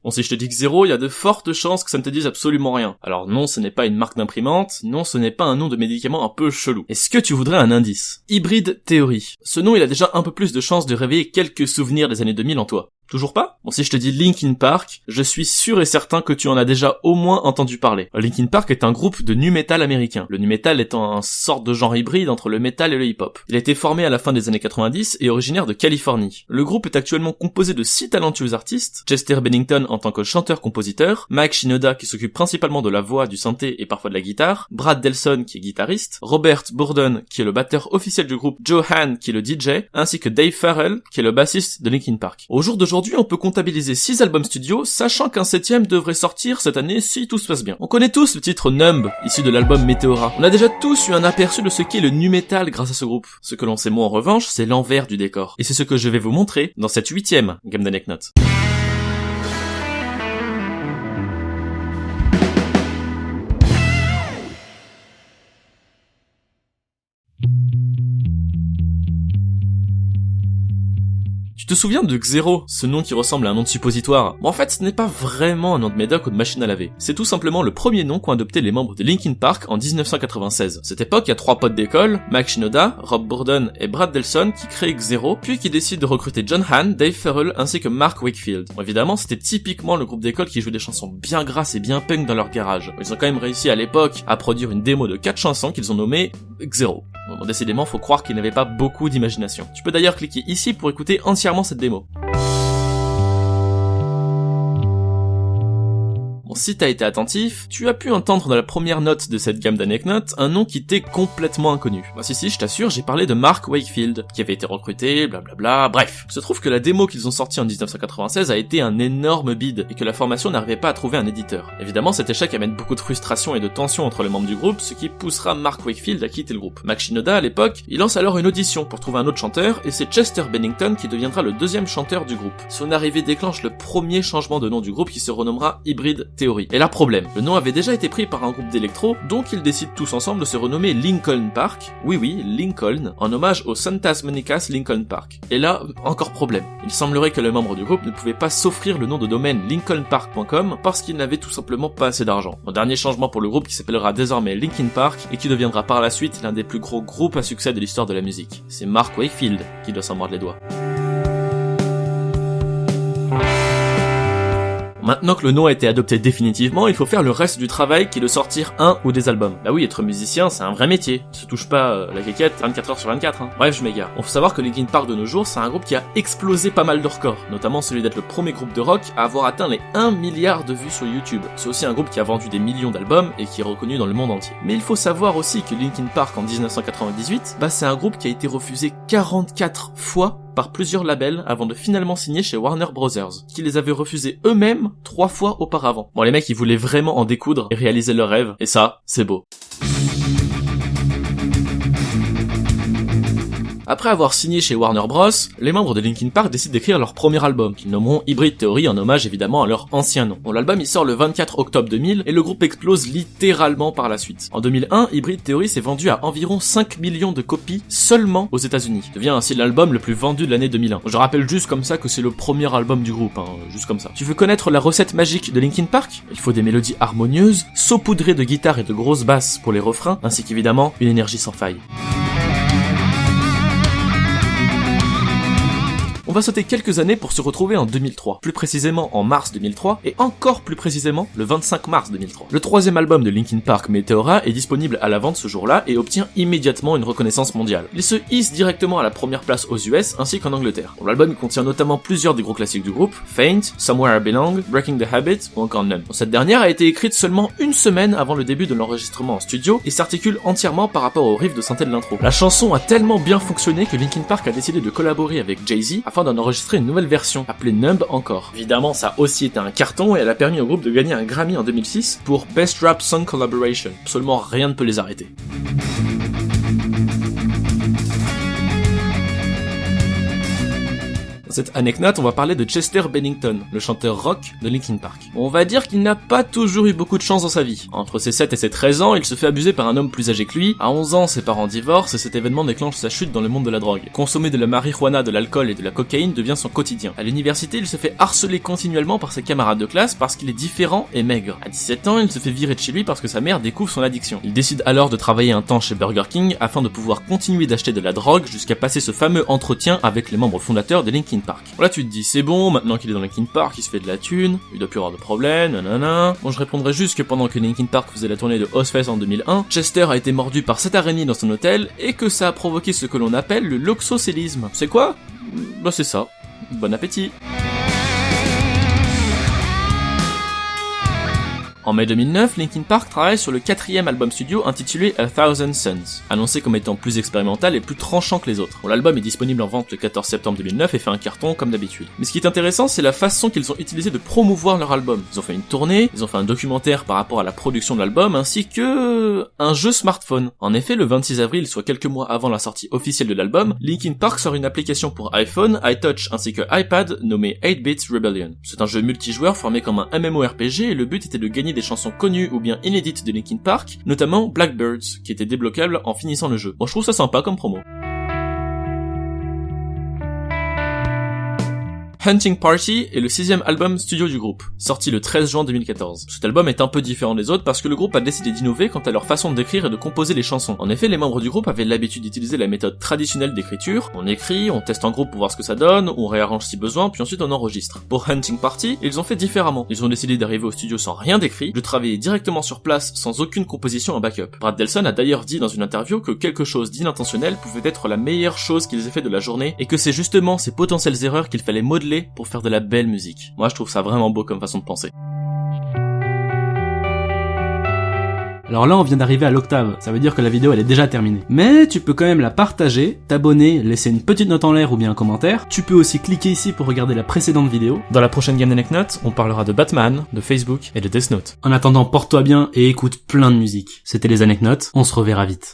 Bon, si je te dis Xero, il y a de fortes chances que ça ne te dise absolument rien. Alors non, ce n'est pas une marque d'imprimante, non, ce n'est pas un nom de médicament un peu chelou. Est-ce que tu voudrais un indice? Hybrid Theory. Ce nom, il a déjà un peu plus de chances de réveiller quelques souvenirs des années 2000 en toi. Toujours pas? Bon, si je te dis Linkin Park, je suis sûr et certain que tu en as déjà au moins entendu parler. Linkin Park est un groupe de nu metal américain. Le nu metal étant un sorte de genre hybride entre le metal et le hip-hop. Il a été formé à la fin des années 90 et originaire de Californie. Le groupe est actuellement composé de 6 talentueux artistes, Chester Bennington en tant que chanteur-compositeur, Mike Shinoda qui s'occupe principalement de la voix, du synthé et parfois de la guitare, Brad Delson qui est guitariste, Robert Bourdon qui est le batteur officiel du groupe, Joe Hahn qui est le DJ, ainsi que Dave Farrell qui est le bassiste de Linkin Park. Au jour d'aujourd'hui, on peut comptabiliser 6 albums studio, sachant qu'un 7e devrait sortir cette année si tout se passe bien. On connaît tous le titre Numb, issu de l'album Meteora. On a déjà tous eu un aperçu de ce qu'est le nu metal grâce à ce groupe. Ce que l'on sait moins en revanche, c'est l'envers du décor. Et c'est ce que je vais vous montrer dans cette 8e gamme d'anecdotes. Tu te souviens de Xero, ce nom qui ressemble à un nom de suppositoire? Bon, en fait, ce n'est pas vraiment un nom de médoc ou de machine à laver. C'est tout simplement le premier nom qu'ont adopté les membres de Linkin Park en 1996. Cette époque, il y a 3 potes d'école, Mike Shinoda, Rob Bourdon et Brad Delson, qui créent Xero, puis qui décident de recruter John Hahn, Dave Farrell ainsi que Mark Wakefield. Bon, évidemment, c'était typiquement le groupe d'école qui jouait des chansons bien grasses et bien punk dans leur garage. Ils ont quand même réussi à l'époque à produire une démo de 4 chansons qu'ils ont nommées Xero. Bon, décidément, faut croire qu'ils n'avaient pas beaucoup d'imagination. Tu peux d'ailleurs cliquer ici pour écouter entièrement cette démo. Bon, si t'as été attentif, tu as pu entendre dans la première note de cette gamme d'anecdotes un nom qui t'est complètement inconnu. Bah si, je t'assure, j'ai parlé de Mark Wakefield, qui avait été recruté, blablabla, bref. Il se trouve que la démo qu'ils ont sortie en 1996 a été un énorme bide, et que la formation n'arrivait pas à trouver un éditeur. Évidemment, cet échec amène beaucoup de frustration et de tension entre les membres du groupe, ce qui poussera Mark Wakefield à quitter le groupe. Mike Shinoda, à l'époque, il lance alors une audition pour trouver un autre chanteur, et c'est Chester Bennington qui deviendra le 2e chanteur du groupe. Son arrivée déclenche le premier changement de nom du groupe qui se renommera Hybrid Theory. Et là, problème, le nom avait déjà été pris par un groupe d'électro, donc ils décident tous ensemble de se renommer Lincoln Park, oui, Lincoln, en hommage au Santa Monica's Lincoln Park. Et là, encore problème. Il semblerait que les membres du groupe ne pouvaient pas s'offrir le nom de domaine lincolnpark.com parce qu'ils n'avaient tout simplement pas assez d'argent. Un dernier changement pour le groupe qui s'appellera désormais Linkin Park et qui deviendra par la suite l'un des plus gros groupes à succès de l'histoire de la musique. C'est Mark Wakefield qui doit s'en mordre les doigts. Maintenant que le nom a été adopté définitivement, il faut faire le reste du travail qui est de sortir un ou des albums. Bah oui, être musicien, c'est un vrai métier. Tu te touches pas la quéquette 24 heures sur 24, hein. Bref, je m'égare. On faut savoir que Linkin Park de nos jours, c'est un groupe qui a explosé pas mal de records, notamment celui d'être le premier groupe de rock à avoir atteint les 1 milliard de vues sur YouTube. C'est aussi un groupe qui a vendu des millions d'albums et qui est reconnu dans le monde entier. Mais il faut savoir aussi que Linkin Park en 1998, bah c'est un groupe qui a été refusé 44 fois par plusieurs labels avant de finalement signer chez Warner Brothers, qui les avait refusés eux-mêmes 3 fois auparavant. Bon, les mecs, ils voulaient vraiment en découdre et réaliser leur rêve, et ça, c'est beau. Après avoir signé chez Warner Bros, les membres de Linkin Park décident d'écrire leur premier album, qu'ils nommeront Hybrid Theory en hommage évidemment à leur ancien nom. Bon, l'album il sort le 24 octobre 2000 et le groupe explose littéralement par la suite. En 2001, Hybrid Theory s'est vendu à environ 5 millions de copies seulement aux États-Unis. Il devient ainsi l'album le plus vendu de l'année 2001. Je rappelle juste comme ça que c'est le premier album du groupe, hein, juste comme ça. Tu veux connaître la recette magique de Linkin Park? Il faut des mélodies harmonieuses, saupoudrées de guitare et de grosses basses pour les refrains, ainsi qu'évidemment une énergie sans faille. On va sauter quelques années pour se retrouver en 2003, plus précisément en mars 2003, et encore plus précisément le 25 mars 2003. Le 3e album de Linkin Park, Meteora, est disponible à la vente ce jour-là et obtient immédiatement une reconnaissance mondiale. Il se hisse directement à la première place aux US ainsi qu'en Angleterre. Bon, l'album contient notamment plusieurs des gros classiques du groupe, Faint, Somewhere I Belong, Breaking the Habit ou encore Numb. Bon, cette dernière a été écrite seulement une semaine avant le début de l'enregistrement en studio et s'articule entièrement par rapport au riff de synthé de l'intro. La chanson a tellement bien fonctionné que Linkin Park a décidé de collaborer avec Jay-Z afin d'en enregistrer une nouvelle version, appelée Numb encore. Évidemment, ça a aussi été un carton et elle a permis au groupe de gagner un Grammy en 2006 pour Best Rap Song Collaboration. Absolument rien ne peut les arrêter. cette anecdote, on va parler de Chester Bennington, le chanteur rock de Linkin Park. On va dire qu'il n'a pas toujours eu beaucoup de chance dans sa vie. Entre ses 7 et ses 13 ans, il se fait abuser par un homme plus âgé que lui. À 11 ans, ses parents divorcent et cet événement déclenche sa chute dans le monde de la drogue. Consommer de la marijuana, de l'alcool et de la cocaïne devient son quotidien. À l'université, il se fait harceler continuellement par ses camarades de classe parce qu'il est différent et maigre. À 17 ans, il se fait virer de chez lui parce que sa mère découvre son addiction. Il décide alors de travailler un temps chez Burger King afin de pouvoir continuer d'acheter de la drogue jusqu'à passer ce fameux entretien avec les membres fondateurs de Linkin Park. Là tu te dis c'est bon, maintenant qu'il est dans Linkin Park, il se fait de la thune, il doit plus avoir de problème, nanana. Bon, je répondrai juste que pendant que Linkin Park faisait la tournée de Ozfest en 2001, Chester a été mordu par cette araignée dans son hôtel et que ça a provoqué ce que l'on appelle le loxocélisme. C'est quoi? Bah c'est ça. Bon appétit. En mai 2009, Linkin Park travaille sur le 4e album studio intitulé A Thousand Suns, annoncé comme étant plus expérimental et plus tranchant que les autres. Bon, l'album est disponible en vente le 14 septembre 2009 et fait un carton comme d'habitude. Mais ce qui est intéressant, c'est la façon qu'ils ont utilisé de promouvoir leur album. Ils ont fait une tournée, ils ont fait un documentaire par rapport à la production de l'album, ainsi que un jeu smartphone. En effet, le 26 avril, soit quelques mois avant la sortie officielle de l'album, Linkin Park sort une application pour iPhone, iTouch ainsi que iPad nommée 8-Bit Rebellion. C'est un jeu multijoueur formé comme un MMORPG et le but était de gagner des chansons connues ou bien inédites de Linkin Park, notamment Blackbirds, qui était débloquable en finissant le jeu. Bon, je trouve ça sympa comme promo. Hunting Party est le 6e album studio du groupe, sorti le 13 juin 2014. Cet album est un peu différent des autres parce que le groupe a décidé d'innover quant à leur façon d'écrire et de composer les chansons. En effet, les membres du groupe avaient l'habitude d'utiliser la méthode traditionnelle d'écriture. On écrit, on teste en groupe pour voir ce que ça donne, on réarrange si besoin, puis ensuite on enregistre. Pour Hunting Party, ils ont fait différemment. Ils ont décidé d'arriver au studio sans rien d'écrit, de travailler directement sur place sans aucune composition en backup. Brad Delson a d'ailleurs dit dans une interview que quelque chose d'inintentionnel pouvait être la meilleure chose qu'ils aient fait de la journée et que c'est justement ces potentielles erreurs qu'il fallait modeler pour faire de la belle musique. Moi je trouve ça vraiment beau comme façon de penser. Alors là on vient d'arriver à l'octave, ça veut dire que la vidéo elle est déjà terminée. Mais tu peux quand même la partager, t'abonner, laisser une petite note en l'air ou bien un commentaire. Tu peux aussi cliquer ici pour regarder la précédente vidéo. Dans la prochaine Game d'Anecdotes, on parlera de Batman, de Facebook et de Death Note. En attendant, porte-toi bien et écoute plein de musique. C'était les Anecdotes, on se reverra vite.